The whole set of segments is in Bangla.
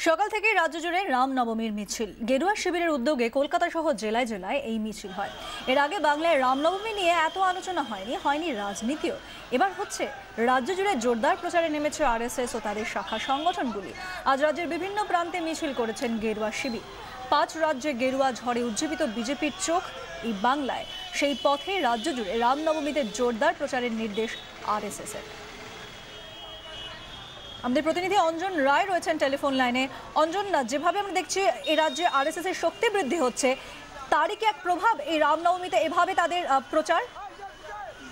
সকাল থেকে রাজ্য জুড়ে রামনবমীর মিছিল। গেরুয়া শিবিরের উদ্যোগে কলকাতা সহ জেলায় জেলায় এই মিছিল হয়। এর আগে বাংলায় রামনবমী নিয়ে এত আলোচনা হয়নি রাজনীতিও। এবার হচ্ছে রাজ্য জুড়ে জোরদার প্রচারে নেমেছে আরএসএস ও তাদের শাখা সংগঠনগুলি। আজ রাজ্যের বিভিন্ন প্রান্তে মিছিল করেছেন গেরুয়া শিবির। 5 রাজ্যে গেরুয়া ঝড়ে উজ্জীবিত বিজেপির চোখ এই বাংলায়। সেই পথে রাজ্য জুড়ে রামনবমীতে জোরদার প্রচারের নির্দেশ আরএসএস এর। আমাদের প্রতিনিধি অঞ্জন রায় রয়েছেন টেলিফোন লাইনে। অঞ্জন, যেভাবে আমরা দেখছি এই রাজ্যে আরএসএস এর শক্তি বৃদ্ধি হচ্ছে, তারই কি এক প্রভাব এই রামনবমীতে এভাবে তাদের প্রচার?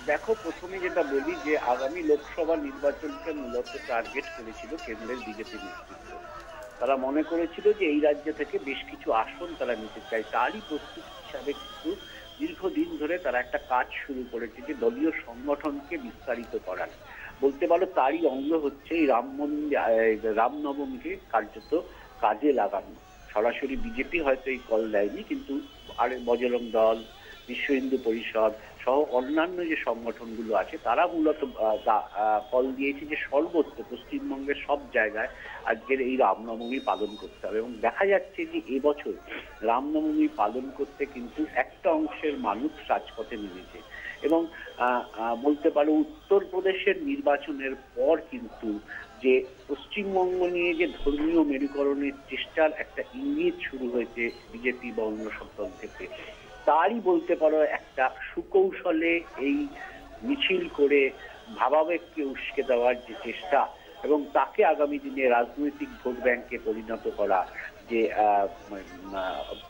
দেখো, প্রথমে যেটা বলি যে আগামী লোকসভা নির্বাচনকে মূলত টার্গেট করেছিল কেন্দ্রের বিজেপি নেতৃত্ব। তারা মনে করেছিল যে এই রাজ্য থেকে বেশ কিছু আসন তারা নিতে চায়। তারই প্রস্তুতি হিসাবে কিন্তু দীর্ঘদিন ধরে তারা একটা কাজ শুরু করেছে যে দলীয় সংগঠনকে বিস্তারিত করার। বলতে পারো তারই অঙ্গ হচ্ছে এই রামনবমীকে কার্যত কাজে লাগানো। সরাসরি বিজেপি হয়তো এই কল দেয়নি, কিন্তু বজরং দল, বিশ্ব হিন্দু পরিষদ সহ অন্যান্য যে সংগঠনগুলো আছে তারা মূলত কল দিয়েছে যে সর্বত্র পশ্চিমবঙ্গের সব জায়গায় আজকের এই রামনবমী পালন করতে হবে। এবং দেখা যাচ্ছে যে এবছর রামনবমী পালন করতে কিন্তু একটা অংশের মানুষ রাজপথে নেমেছে। এবং বলতে পারো উত্তরপ্রদেশের নির্বাচনের পর কিন্তু যে পশ্চিমবঙ্গ নিয়ে যে ধর্মীয় মেরুকরণের চেষ্টার একটা ইঙ্গিত শুরু হয়েছে বিজেপি বা অন্য সব দল থেকে, তারই বলতে পারো একটা সুকৌশলে এই মিছিল করে ভাবাবেগকে উস্কে দেওয়ার যে চেষ্টা এবং তাকে আগামী দিনে রাজনৈতিক ভোট ব্যাংকে পরিণত করা যে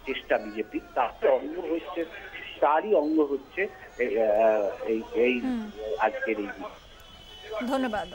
চেষ্টা বিজেপির, তারই অঙ্গ হচ্ছে এই আজকের এই। ধন্যবাদ।